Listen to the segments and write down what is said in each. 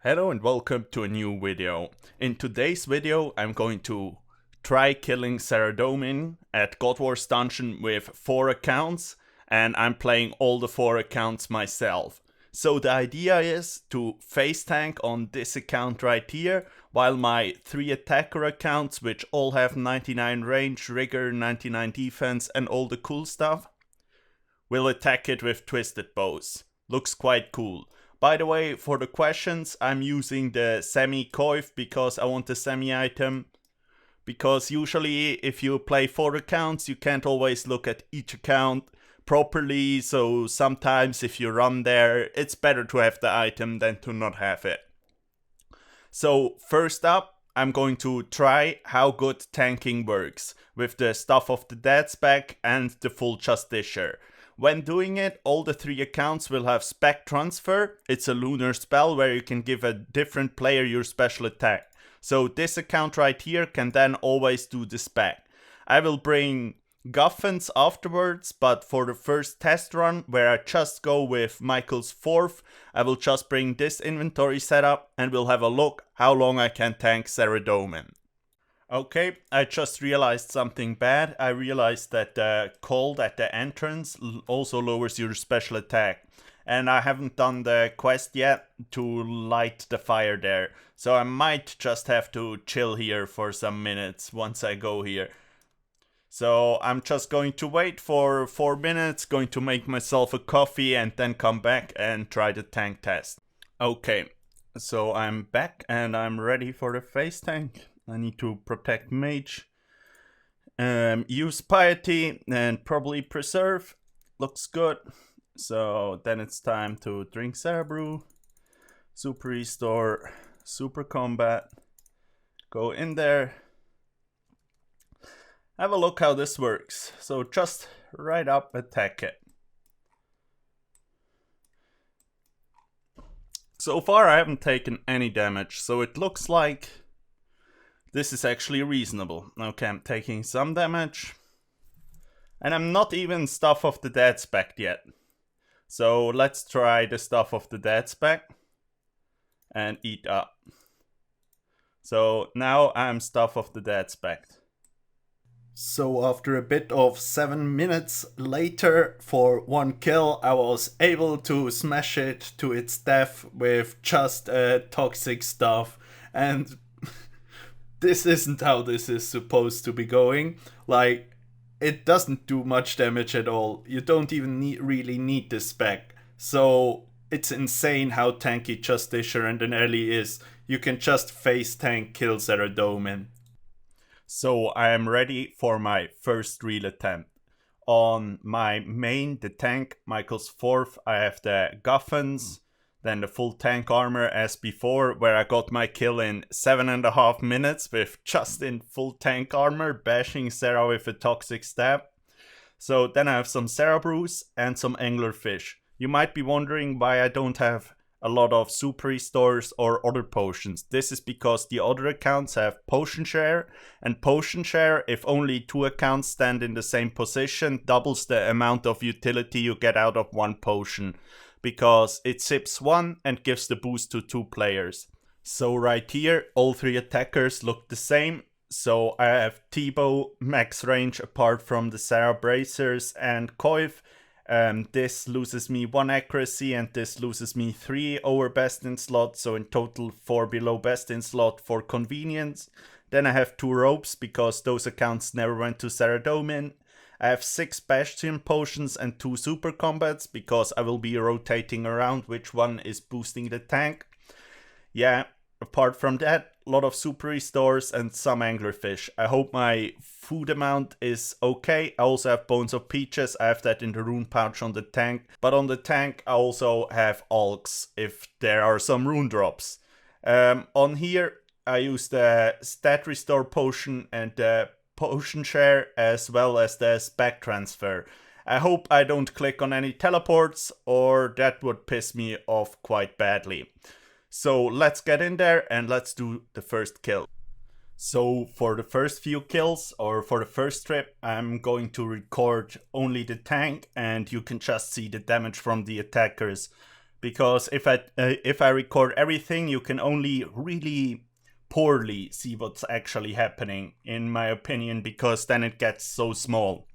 Hello and welcome to a new video. In today's video I'm going to try killing Saradomin at God Wars Dungeon with 4 accounts, and I'm playing all the 4 accounts myself. So the idea is to face tank on this account right here, while my 3 attacker accounts, which all have 99 range, rigor, 99 defense and all the cool stuff, will attack it with Twisted Bows. Looks quite cool. By the way, for the questions, I'm using the semi-coif because I want the semi-item. Because usually if you play 4 accounts, you can't always look at each account properly. So sometimes if you run there, it's better to have the item than to not have it. So first up, I'm going to try how good tanking works with the Stuff of the Dead spec and the full Justiciar. When doing it, all the 3 accounts will have spec transfer. It's a lunar spell where you can give a different player your special attack. So this account right here can then always do the spec. I will bring Guffins afterwards, but for the first test run, where I just go with Michael's 4th, I will just bring this inventory setup and we'll have a look how long I can tank Saradomin. Okay, I just realized something bad. I realized that the cold at the entrance also lowers your special attack. And I haven't done the quest yet to light the fire there. So I might just have to chill here for some minutes once I go here. So I'm just going to wait for 4 minutes, going to make myself a coffee and then come back and try the tank test. Okay, so I'm back and I'm ready for the face tank. I need to protect mage, use piety and probably preserve. Looks good. So then it's time to drink Sarabrew, super restore, super combat, go in there, have a look how this works. So just right up attack it. So far I haven't taken any damage, so it looks like this is actually reasonable. Okay, I'm taking some damage. And I'm not even Stuff of the Dead spec yet. So let's try the Stuff of the Dead spec. And eat up. So now I'm Stuff of the Dead spec. So after a bit of 7 minutes later, for 1 kill, I was able to smash it to its death with just toxic stuff. And this isn't how this is supposed to be going. Like, it doesn't do much damage at all. You don't even really need the spec. So it's insane how tanky Justiciar and an early is. You can just face tank kill Saradomin. So I am ready for my first real attempt. On my main, the tank, Michael's 4th, I have the Guffins. Then the full tank armor as before, where I got my kill in 7.5 minutes with just in full tank armor, bashing Sarah with a toxic stab. So then I have some Sarabrews and some anglerfish. You might be wondering why I don't have a lot of super restores or other potions. This is because the other accounts have potion share, and potion share, if only 2 accounts stand in the same position, doubles the amount of utility you get out of 1 potion. Because it sips 1 and gives the boost to 2 players. So right here, all 3 attackers look the same. So I have T-bow max range apart from the Sarah bracers and coif. This loses me 1 accuracy and this loses me 3 over best in slot. So in total 4 below best in slot for convenience. Then I have 2 ropes because those accounts never went to Saradomin. I have 6 Bastion potions and 2 super combats because I will be rotating around which one is boosting the tank. Yeah, apart from that, a lot of super restores and some anglerfish. I hope my food amount is okay. I also have Bones of Peaches. I have that in the rune pouch on the tank. But on the tank I also have alks if there are some rune drops. On here I use the stat restore potion and the potion share as well as the spec transfer. I hope I don't click on any teleports or that would piss me off quite badly. So let's get in there and let's do the first kill. So for the first few kills or for the first trip, I'm going to record only the tank and you can just see the damage from the attackers because if I record everything, you can only really poorly see what's actually happening, in my opinion, because then it gets so small.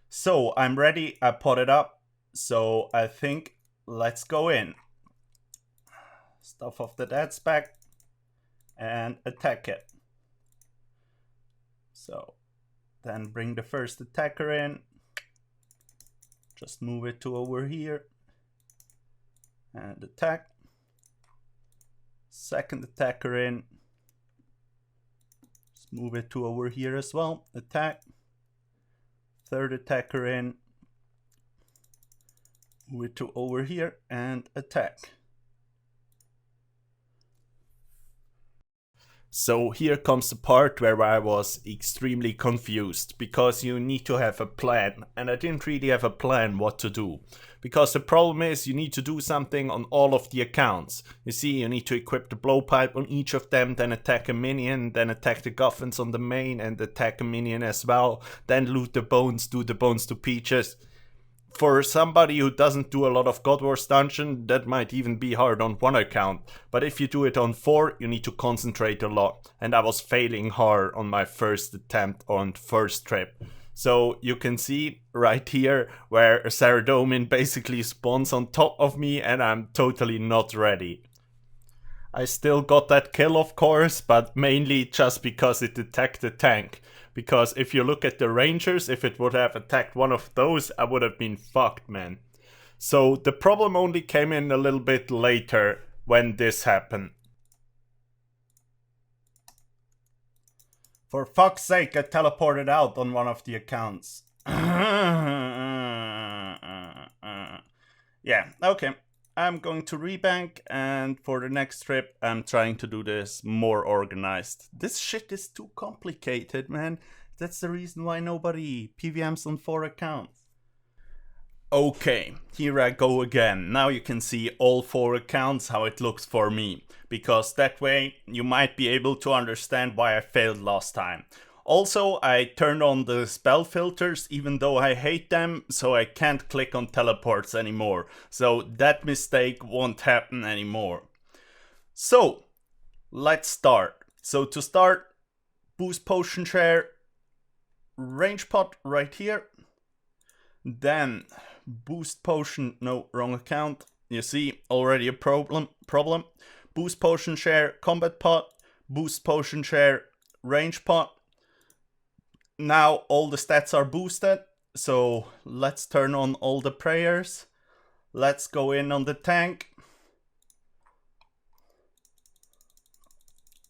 So I'm ready, I put it up, so I think let's go in. Stuff off the dead spec and attack it. So then bring the first attacker in, just move it to over here and attack. Second attacker in, just move it to over here as well, attack. Third attacker in, move it to over here and attack. So here comes the part where I was extremely confused, because you need to have a plan, and I didn't really have a plan what to do. Because the problem is you need to do something on all of the accounts. You see, you need to equip the blowpipe on each of them, then attack a minion, then attack the guffins on the main and attack a minion as well, then loot the bones, do the bones to Peaches. For somebody who doesn't do a lot of God Wars Dungeon, that might even be hard on one account. But if you do it on 4, you need to concentrate a lot. And I was failing hard on my first attempt on first trip. So you can see right here where a Saradomin basically spawns on top of me and I'm totally not ready. I still got that kill, of course, but mainly just because it attacked the tank. Because if you look at the rangers, if it would have attacked one of those, I would have been fucked, man. So the problem only came in a little bit later when this happened. For fuck's sake, I teleported out on one of the accounts. Yeah, okay. I'm going to rebank, and for the next trip, I'm trying to do this more organized. This shit is too complicated, man. That's the reason why nobody PVMs on 4 accounts. Okay, here I go again. Now you can see all 4 accounts, how it looks for me. Because that way, you might be able to understand why I failed last time. Also, I turned on the spell filters, even though I hate them, so I can't click on teleports anymore. So that mistake won't happen anymore. So, let's start. So to start, boost potion share, range pot right here. Then boost potion, no, wrong account. You see, already a problem. Boost potion share, combat pot, boost potion share, range pot. Now all the stats are boosted, so let's turn on all the prayers. Let's go in on the tank.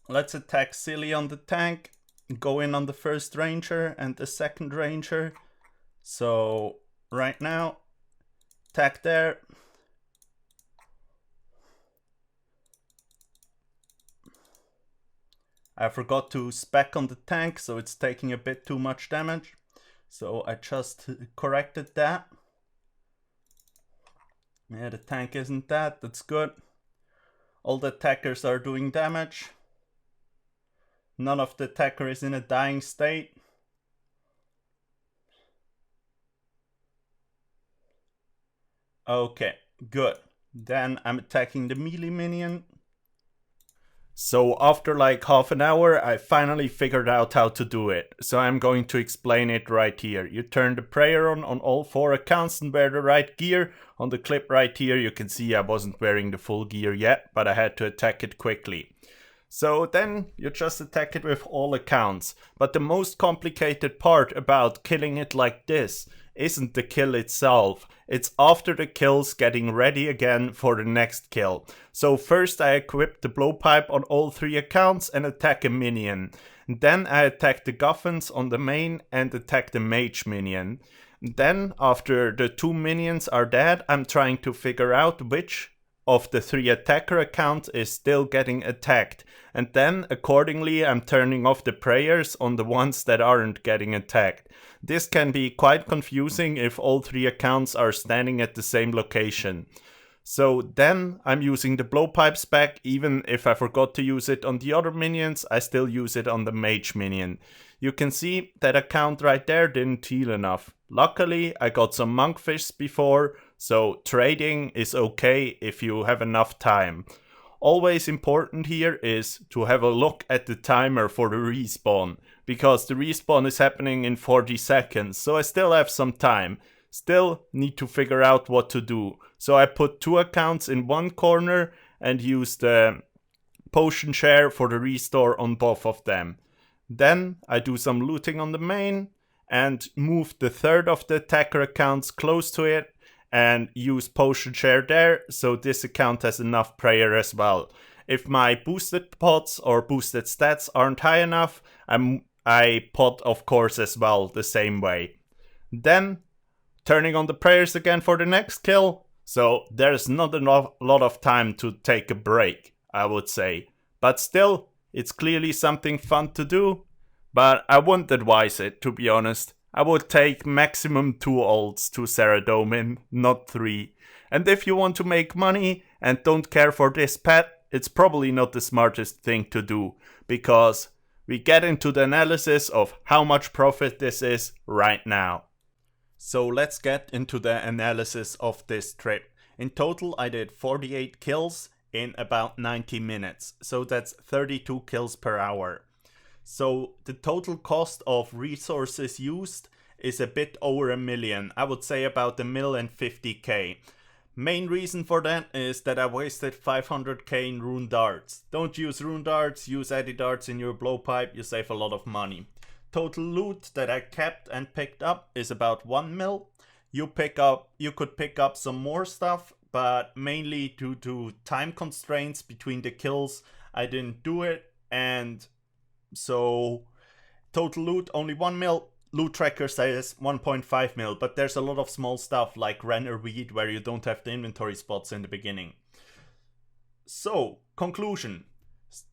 Let's attack silly on the tank. Go in on the first ranger and the second ranger. So right now, attack there. I forgot to spec on the tank, so it's taking a bit too much damage. So I just corrected that. Yeah, the tank isn't that, that's good. All the attackers are doing damage. None of the attacker is in a dying state. Okay, good. Then I'm attacking the melee minion. So after like half an hour, I finally figured out how to do it. So I'm going to explain it right here. You turn the prayer on all 4 accounts and wear the right gear. On the clip right here, you can see I wasn't wearing the full gear yet, but I had to attack it quickly. So then you just attack it with all accounts. But the most complicated part about killing it like this isn't the kill itself. It's after the kills getting ready again for the next kill. So first I equip the blowpipe on all 3 accounts and attack a minion. Then I attack the guffins on the main and attack the mage minion. Then after the 2 minions are dead, I'm trying to figure out which of the 3 attacker accounts is still getting attacked. And then accordingly I'm turning off the prayers on the ones that aren't getting attacked. This can be quite confusing if all 3 accounts are standing at the same location. So then I'm using the blowpipe spec. Even if I forgot to use it on the other minions, I still use it on the mage minion. You can see that account right there didn't heal enough. Luckily I got some monkfish before, So trading is okay if you have enough time. Always important here is to have a look at the timer for the respawn, because the respawn is happening in 40 seconds, so I still have some time. Still need to figure out what to do. So I put 2 accounts in one corner and use the potion share for the restore on both of them. Then I do some looting on the main and move the third of the attacker accounts close to it and use potion share there, so this account has enough prayer as well. If my boosted pots or boosted stats aren't high enough, I pot of course as well the same way. Then turning on the prayers again for the next kill, so there's not a lot of time to take a break, I would say. But still, it's clearly something fun to do, but I wouldn't advise it, to be honest. I would take maximum 2 ults to Saradomin, not 3. And if you want to make money and don't care for this pet, it's probably not the smartest thing to do, because we get into the analysis of how much profit this is right now. So let's get into the analysis of this trip. In total I did 48 kills in about 90 minutes, so that's 32 kills per hour. So the total cost of resources used is a bit over $1 million. I would say about $1,050,000. Main reason for that is that I wasted 500k in rune darts. Don't use rune darts, use eddy darts in your blowpipe, you save a lot of money. Total loot that I kept and picked up is about 1 mil. You could pick up some more stuff, but mainly due to time constraints between the kills, I didn't do it, and so total loot only 1 mil. Loot tracker says 1.5 mil, but there's a lot of small stuff like Renner Weed where you don't have the inventory spots in the beginning. So, conclusion.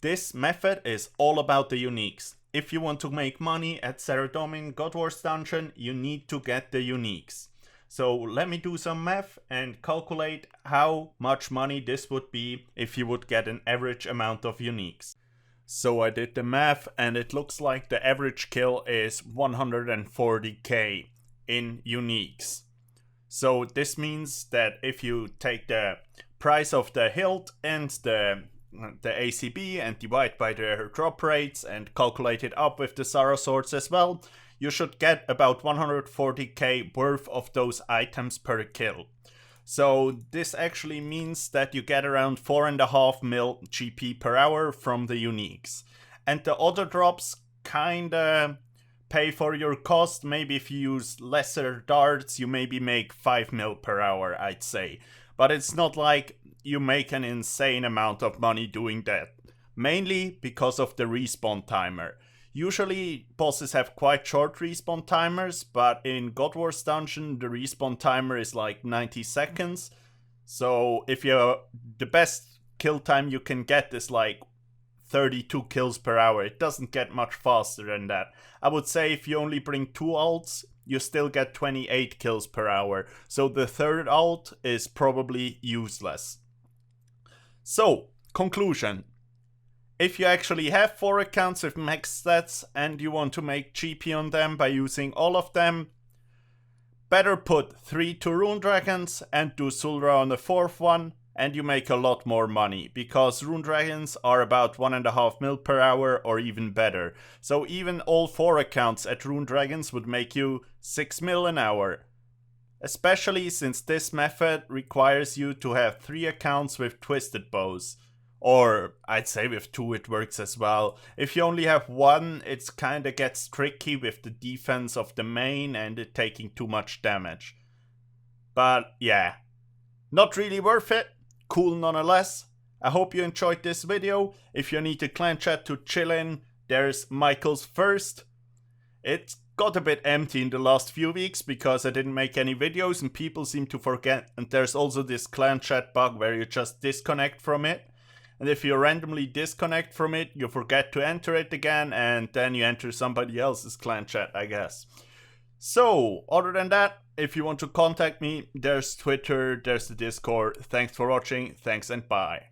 This method is all about the uniques. If you want to make money at Saradomin God Wars Dungeon, you need to get the uniques. So let me do some math and calculate how much money this would be if you would get an average amount of uniques. So I did the math and it looks like the average kill is 140k in uniques. So this means that if you take the price of the hilt and the ACB and divide by their drop rates and calculate it up with the Sara swords as well, you should get about 140k worth of those items per kill. So this actually means that you get around 4.5 mil GP per hour from the uniques. And the other drops kinda pay for your cost. Maybe if you use lesser darts, you maybe make 5 mil per hour, I'd say. But it's not like you make an insane amount of money doing that. Mainly because of the respawn timer. Usually bosses have quite short respawn timers, but in God Wars Dungeon the respawn timer is like 90 seconds. So if the best kill time you can get is like 32 kills per hour. It doesn't get much faster than that. I would say if you only bring 2 ults, you still get 28 kills per hour. So the third ult is probably useless. So, conclusion. If you actually have 4 accounts with max stats and you want to make GP on them by using all of them, better put 3 to Rune Dragons and do Zulra on the 4th one, and you make a lot more money, because Rune Dragons are about 1.5 mil per hour or even better. So even all 4 accounts at Rune Dragons would make you 6 mil an hour. Especially since this method requires you to have 3 accounts with Twisted Bows. Or I'd say with 2 it works as well. If you only have 1, it kinda gets tricky with the defense of the main and it taking too much damage. But yeah, not really worth it. Cool nonetheless. I hope you enjoyed this video. If you need a clan chat to chill in, there's Michael's First. It got a bit empty in the last few weeks because I didn't make any videos and people seem to forget. And there's also this clan chat bug where you just disconnect from it. And if you randomly disconnect from it, you forget to enter it again, and then you enter somebody else's clan chat, I guess. So, other than that, if you want to contact me, there's Twitter, there's the Discord. Thanks for watching, thanks and bye.